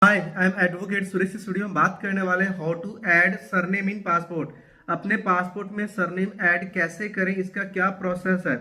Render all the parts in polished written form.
Hi I am advocate Suresh studio में बात करने वाले हैं how to add surname in passport. अपने पासपोर्ट में सरनेम ऐड कैसे करें, इसका क्या प्रोसेस है।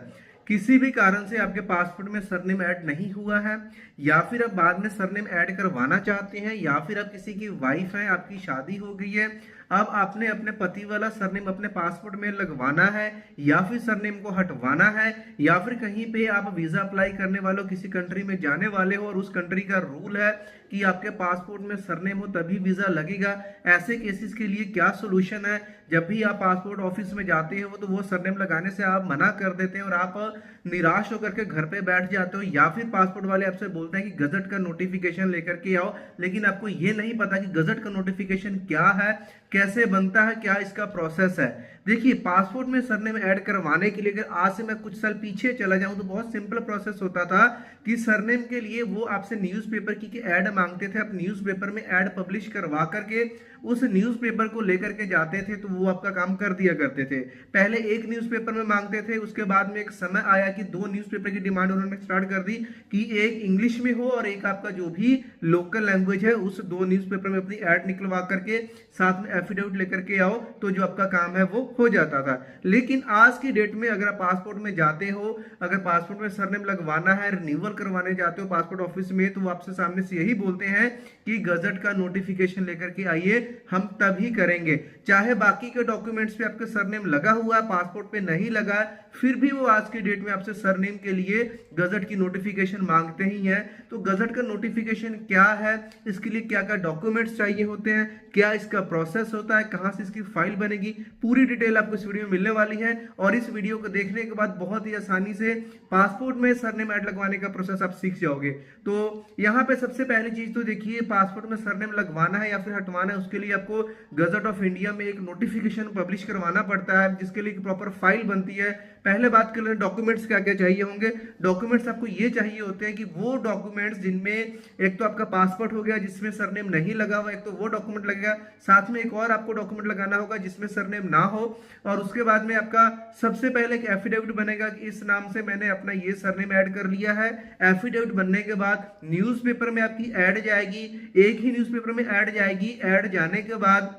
किसी भी कारण से आपके पासपोर्ट में सरनेम ऐड नहीं हुआ है या फिर आप बाद में सरनेम ऐड करवाना चाहते हैं या फिर आप किसी की वाइफ हैं, आपकी शादी हो गई है, अब आपने अपने पति वाला सरनेम अपने पासपोर्ट में लगवाना है या फिर सरनेम को हटवाना है या फिर कहीं पे आप वीजा अप्लाई करने वाले हो, किसी कंट्री में जाने वाले हो और उस कंट्री का रूल है कि आपके पासपोर्ट में सरनेम हो तभी वीजा लगेगा। ऐसे केसेस के लिए क्या सोल्यूशन है। जब भी आप पासपोर्ट ऑफिस में जाते हो तो वो सरनेम लगाने से आप मना कर देते हैं और आप निराश होकर के घर पे बैठ जाते हो या फिर पासपोर्ट वाले आपसे बोलते हैं कि गजट का नोटिफिकेशन लेकर के आओ, लेकिन आपको ये नहीं पता कि गजट का नोटिफिकेशन क्या है, कैसे बनता है, क्या इसका प्रोसेस है। देखिए, पासपोर्ट में सरनेम ऐड करवाने के लिए अगर आज से मैं कुछ साल पीछे चला जाऊं तो बहुत सिंपल प्रोसेस होता था कि सरनेम के लिए वो आपसे न्यूज़पेपर की ऐड मांगते थे। आप न्यूज़पेपर में ऐड पब्लिश करवा करके उस न्यूज़पेपर को लेकर के जाते थे तो वो आपका काम कर दिया करते थे। पहले एक न्यूज़पेपर में मांगते थे, उसके बाद में एक समय आया कि दो न्यूज़पेपर की डिमांड उन्होंने स्टार्ट कर दी कि एक इंग्लिश में हो और एक आपका जो भी लोकल लैंग्वेज है उस दो न्यूज़पेपर में अपनी ऐड निकलवा करके साथ में एफिडेविट लेकर के आओ तो जो आपका काम है वो हो जाता था। लेकिन आज की डेट में अगर आप पासपोर्ट में जाते हो, अगर पासपोर्ट में सरनेम लगवाना है, रिन्यूअल करवाने जाते हो पासपोर्ट ऑफिस में, तो वो आपसे सामने से यही बोलते हैं कि गजट का नोटिफिकेशन लेकर के आइए, हम तभी करेंगे। चाहे बाकी के डॉक्यूमेंट्स पे आपके सरनेम लगा हुआ है, पासपोर्ट पे नहीं लगा, फिर भी वो आज की डेट में आपसे सरनेम के लिए गजट की नोटिफिकेशन मांगते ही हैं। तो गजट का नोटिफिकेशन क्या है, इसके लिए क्या क्या डॉक्यूमेंट्स चाहिए होते हैं, क्या इसका प्रोसेस होता है, कहां से इसकी फाइल बनेगी, पूरी डिटेल आपको इस वीडियो में मिलने वाली है। और इस वीडियो को देखने के बाद बहुत ही आसानी से पासपोर्ट में सरनेम ऐड लगवाने का प्रोसेस आप सीख जाओगे। तो यहाँ पे सबसे पहली चीज तो देखिए, पासपोर्ट में सरनेम लगवाना है या फिर हटवाना है, उसके लिए आपको गजट ऑफ इंडिया में एक नोटिफिकेशन पब्लिश करवाना पड़ता है, जिसके लिए प्रॉपर फाइल बनती है। पहले बात कर लें डॉक्यूमेंट्स क्या क्या चाहिए होंगे। डॉक्यूमेंट्स आपको ये चाहिए होते हैं कि वो डॉक्यूमेंट्स जिनमें एक तो आपका पासपोर्ट हो गया जिसमें सरनेम नहीं लगा हुआ, एक तो वो डॉक्यूमेंट लगेगा, साथ में एक और आपको डॉक्यूमेंट लगाना होगा जिसमें सरनेम ना हो, और उसके बाद में आपका सबसे पहले एक एफिडेविट बनेगा कि इस नाम से मैंने अपना ये सरनेम ऐड कर लिया है। एफिडेविट बनने के बाद न्यूज़पेपर में आपकी ऐड जाएगी, एक ही न्यूज़पेपर में ऐड जाएगी। ऐड जाने के बाद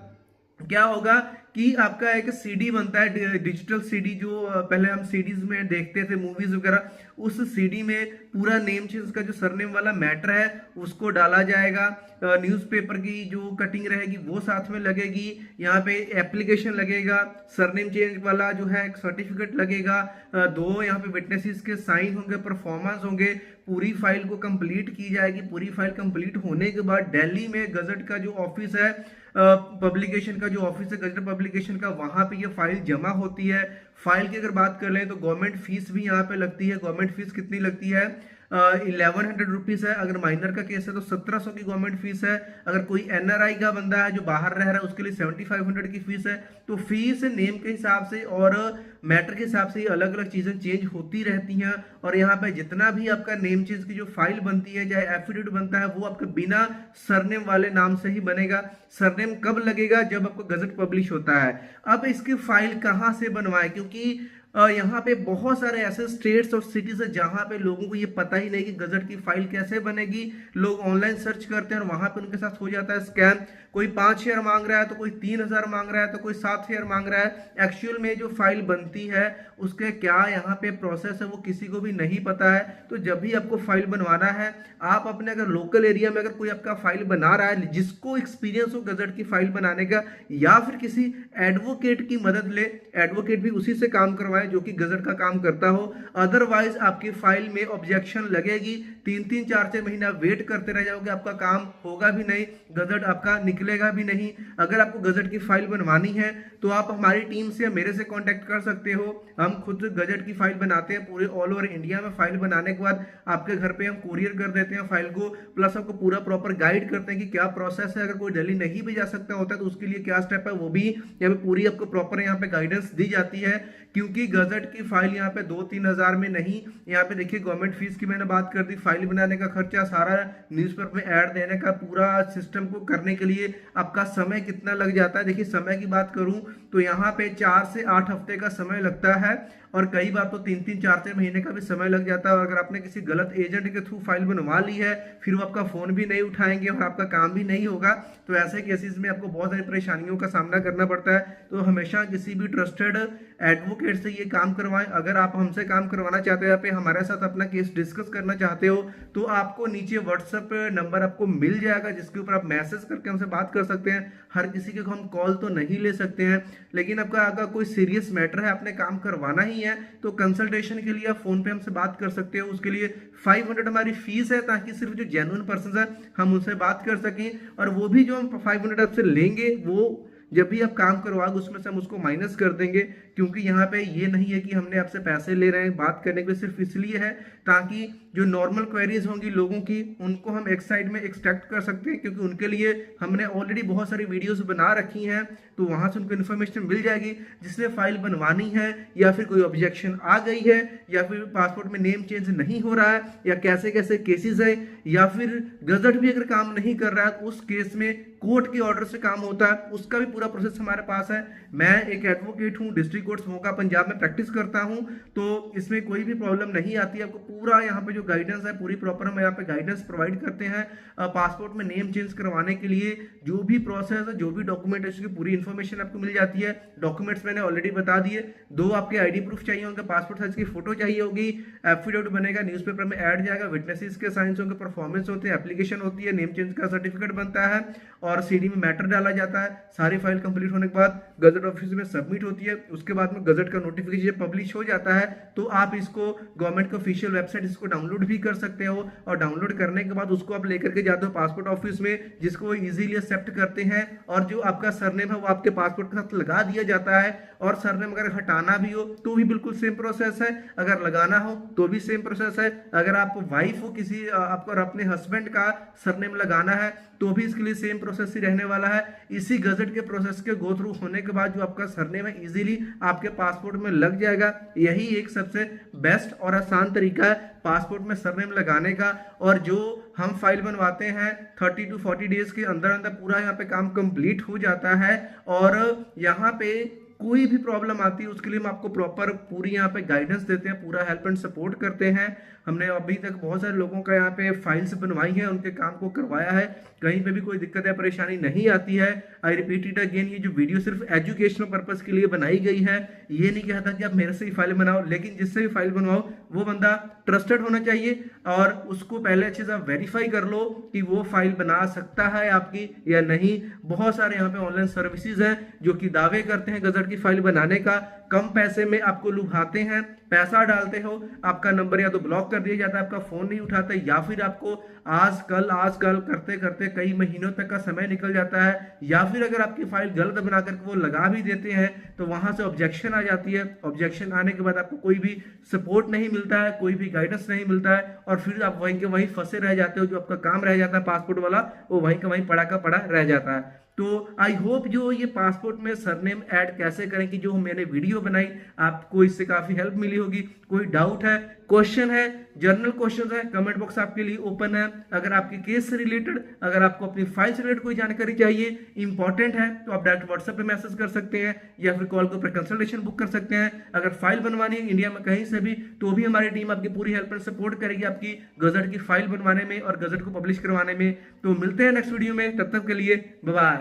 क्या होगा कि आपका एक सीडी बनता है, डिजिटल सीडी, जो पहले हम सीडीज में देखते थे मूवीज वगैरह, उस सीडी में पूरा नेम चेंज का जो सरनेम वाला मैटर है उसको डाला जाएगा। न्यूज़पेपर की जो कटिंग रहेगी वो साथ में लगेगी, यहाँ पे एप्लीकेशन लगेगा, सरनेम चेंज वाला जो है एक सर्टिफिकेट लगेगा, दो यहाँ पे विटनेसेस के साइन होंगे, परफॉर्मेंस होंगे, पूरी फाइल को कंप्लीट की जाएगी। पूरी फाइल कंप्लीट होने के बाद दिल्ली में गजट का जो ऑफिस है, पब्लिकेशन का जो ऑफिस है गजट पब्लिकेशन का, वहां पे ये फाइल जमा होती है। फाइल की अगर बात कर लें तो गवर्नमेंट फीस भी यहाँ पे लगती है। गवर्नमेंट फीस कितनी लगती है? 1100 रुपीज है। अगर माइनर का केस है तो 1700 की गवर्नमेंट फीस है। अगर कोई एनआरआई का बंदा है जो बाहर रह रहा है उसके लिए 7500 की फीस है। तो फीस नेम के हिसाब से और मैटर के हिसाब से अलग अलग चीजें चेंज होती रहती हैं। और यहाँ पे जितना भी आपका नेम चेंज की जो फाइल बनती है, चाहे एफिडेविट बनता है, वो आपके बिना सरनेम वाले नाम से ही बनेगा। सरनेम कब लगेगा? जब आपका गजट पब्लिश होता है। अब इसकी फाइल कहाँ से बनवाए, क्योंकि यहाँ पे बहुत सारे ऐसे स्टेट्स और सिटीज है जहां पे लोगों को ये पता ही नहीं कि गजट की फाइल कैसे बनेगी। लोग ऑनलाइन सर्च करते हैं और वहां पे उनके साथ हो जाता है स्कैम। कोई 5000 मांग रहा है तो कोई 3000 मांग रहा है तो कोई 7000 मांग रहा है। एक्चुअल में जो फाइल बनती है उसके क्या यहाँ पे प्रोसेस है वो किसी को भी नहीं पता है। तो जब भी आपको फाइल बनवाना है, आप अपने अगर लोकल एरिया में अगर कोई आपका फाइल बना रहा है जिसको एक्सपीरियंस हो गजट की फाइल बनाने का, या फिर किसी एडवोकेट की मदद ले, एडवोकेट भी उसी से काम करवाए जो कि गजट का काम करता हो। अदरवाइज आपकी फाइल में ऑब्जेक्शन लगेगी, 3-3 4-6 महीना वेट करते रह जाओगे, आपका काम होगा भी नहीं, गजट आपका निकलेगा भी नहीं। अगर आपको गजट की फाइल बनवानी है तो आप हमारी टीम से, मेरे से कांटेक्ट कर सकते हो। हम खुद गजट की फाइल बनाते हैं पूरे ऑल ओवर इंडिया में। फाइल बनाने के बाद आपके घर पे हम कुरियर कर देते हैं फाइल को, प्लस आपको पूरा प्रॉपर गाइड करते हैं कि क्या प्रोसेस है। अगर कोई दिल्ली नहीं भी जा सकता होता है तो उसके लिए क्या स्टेप है वो भी यहाँ पे पूरी आपको प्रॉपर यहाँ पे गाइडेंस दी जाती है। क्योंकि गजट की फाइल यहाँ पे 2-3 हजार में नहीं, यहाँ पे देखिए गवर्नमेंट फीस की मैंने बात कर दी, फाइल बनाने का खर्चा, सारा न्यूज़पेपर में ऐड देने का, पूरा सिस्टम को करने के लिए आपका समय कितना लग जाता है। देखिए समय की बात करूं तो यहाँ पे 4 से 8 हफ्ते का समय लगता है। और कई बार तो 3-3 4-4 महीने का भी समय लग जाता है। और अगर आपने किसी गलत एजेंट के थ्रू फाइल बनवा ली है, फिर वो आपका फोन भी नहीं उठाएंगे और आपका काम भी नहीं होगा, तो ऐसे केसेस में आपको बहुत सारी परेशानियों का सामना करना पड़ता है। तो हमेशा किसी भी ट्रस्टेड एडवोकेट से ये काम करवाएं। अगर आप हमसे काम करवाना चाहते हो या फिर हमारे साथ अपना केस डिस्कस करना चाहते हो, तो आपको नीचे व्हाट्सएप नंबर आपको मिल जाएगा, जिसके ऊपर आप मैसेज करके हमसे बात कर सकते हैं। हर किसी के हम कॉल तो नहीं ले सकते हैं, लेकिन आपका अगर कोई सीरियस मैटर है, आपने काम करवाना ही है, तो कंसल्टेशन के लिए आप फोन पे हमसे बात कर सकते हो। उसके लिए 500 हमारी फीस है, ताकि सिर्फ जो जेन्युइन पर्सन है हम उनसे बात कर सकें। और वो भी जो हम 500 आपसे लेंगे, वो जब भी आप काम करवाओगे उसमें से हम उसको माइनस कर देंगे, क्योंकि यहाँ पे ये नहीं है कि हमने आपसे पैसे ले रहे हैं बात करने के लिए, सिर्फ इसलिए है ताकि जो नॉर्मल क्वेरीज होंगी लोगों की, उनको हम एक साइड में एक्सट्रैक्ट कर सकते हैं, क्योंकि उनके लिए हमने ऑलरेडी बहुत सारी वीडियोस बना रखी हैं, तो वहां से उनको इन्फॉर्मेशन मिल जाएगी। जिसने फाइल बनवानी है, या फिर कोई ऑब्जेक्शन आ गई है, या फिर पासपोर्ट में नेम चेंज नहीं हो रहा है, या कैसे कैसे केसेस है, या फिर गजट भी अगर काम नहीं कर रहा है, तो उस केस में कोर्ट के ऑर्डर से काम होता है, उसका भी पूरा प्रोसेस हमारे पास है। मैं एक एडवोकेट हूँ, डिस्ट्रिक्ट कोर्ट मोगा पंजाब में प्रैक्टिस करता हूँ, तो इसमें कोई भी प्रॉब्लम नहीं आती। आपको पूरा यहाँ पे जो गाइडेंस है पूरी प्रॉपर हम यहाँ पे गाइडेंस प्रोवाइड करते हैं। पासपोर्ट में नेम चेंज करवाने के लिए जो भी प्रोसेस है, जो भी डॉक्यूमेंट है, उसकी पूरी इन्फॉर्मेशन आपको मिल जाती है। डॉक्यूमेंट्स मैंने ऑलरेडी बता दिए। 2 आपके आईडी प्रूफ चाहिए होंगे, पासपोर्ट साइज की फोटो चाहिए होगी, एफिडेविट बनेगा, न्यूज़पेपर में ऐड जाएगा, विटनेसेस के साइंस होंगे, परफॉर्मेंस होते हैं, एप्लीकेशन होती है, नेम चेंज का सर्टिफिकेट बनता है, और सीडी में मैटर डाला जाता है। सारी फाइल कंप्लीट होने के बाद गजट ऑफिस में सबमिट होती है। उसके बाद में गजट का नोटिफिकेशन पब्लिश हो जाता है, तो आप इसको गवर्नमेंट के ऑफिशियल वेबसाइट इसको डाउनलोड भी कर सकते हो। और डाउनलोड करने के बाद उसको आप लेकर के जाते हो पासपोर्ट ऑफिस में, जिसको वो इजीली एक्सेप्ट करते हैं। और जो आपका सरनेम है वो आपके पासपोर्ट के साथ लगा दिया जाता है। और सरनेम अगर हटाना भी हो तो भी बिल्कुल सेम प्रोसेस है, अगर लगाना हो तो भी सेम प्रोसेस है। अगर आप वाइफ हो किसी, आपको अपने हस्बैंड का सरनेम लगाना है तो भी इसके लिए सेम प्रोसेस ही रहने वाला है। इसी गजट के प्रोसेस के गो थ्रू होने के बाद जो आपका सरनेम है इजीली आपके पासपोर्ट में लग जाएगा। यही एक सबसे बेस्ट और आसान तरीका है पासपोर्ट में सरनेम लगाने का। और जो हम फाइल बनवाते हैं 30 to 40 डेज के अंदर अंदर पूरा यहाँ पे काम कंप्लीट हो जाता है। और यहाँ पे कोई भी प्रॉब्लम आती है उसके लिए हम आपको प्रॉपर पूरी यहाँ पे गाइडेंस देते हैं, पूरा हेल्प एंड सपोर्ट करते हैं। हमने अभी तक बहुत सारे लोगों का यहाँ पे फाइल्स बनवाई है, उनके काम को करवाया है, कहीं पे भी कोई दिक्कत या परेशानी नहीं आती है। आई रिपीट इट अगेन, ये जो वीडियो सिर्फ एजुकेशनल पर्पस के लिए बनाई गई है। ये नहीं कहता कि आप मेरे से ही फाइल बनाओ, लेकिन जिससे भी फाइल बनवाओ वो बंदा ट्रस्टेड होना चाहिए, और उसको पहले अच्छे से वेरीफाई कर लो कि वो फाइल बना सकता है आपकी या नहीं। बहुत सारे यहाँ पे ऑनलाइन सर्विसेज हैं जो कि दावे करते हैं गजट की फाइल बनाने का, कम पैसे में आपको लुभाते हैं। पैसा डालते हो, आपका नंबर या तो ब्लॉक कर दिया जाता है, आपका फोन नहीं उठाते, या फिर आपको आजकल करते करते कई महीनों तक का समय निकल जाता है। या फिर अगर आपकी फाइल गलत बना करके वो लगा भी देते हैं तो वहां से ऑब्जेक्शन आ जाती है। ऑब्जेक्शन आने के बाद आपको कोई भी सपोर्ट नहीं मिलता है, कोई भी गाइडेंस नहीं मिलता है, और फिर आप वहीं के वहीं फंसे रह जाते हो। जो आपका काम रह जाता है पासपोर्ट वाला, वो वहीं का वहीं पड़ा का पड़ा रह जाता है। तो आई होप जो ये पासपोर्ट में सरनेम ऐड कैसे करें की जो मैंने वीडियो बनाई, आपको इससे काफी हेल्प मिली होगी। कोई डाउट है, क्वेश्चन है, जनरल क्वेश्चन है, कमेंट बॉक्स आपके लिए ओपन है। अगर आपके केस से रिलेटेड, अगर आपको अपनी फाइल से रिलेटेड कोई जानकारी चाहिए, इंपॉर्टेंट है, तो आप डायरेक्ट व्हाट्सएप पे मैसेज कर सकते हैं, या फिर कॉल के ऊपर कंसल्टेशन बुक कर सकते हैं। अगर फाइल बनवानी है इंडिया में कहीं से भी, तो भी हमारी टीम आपकी पूरी हेल्प एंड सपोर्ट करेगी आपकी गजट की फाइल बनवाने में और गजट को पब्लिश करवाने में। तो मिलते हैं नेक्स्ट वीडियो में, तब तक के लिए बाय बाय।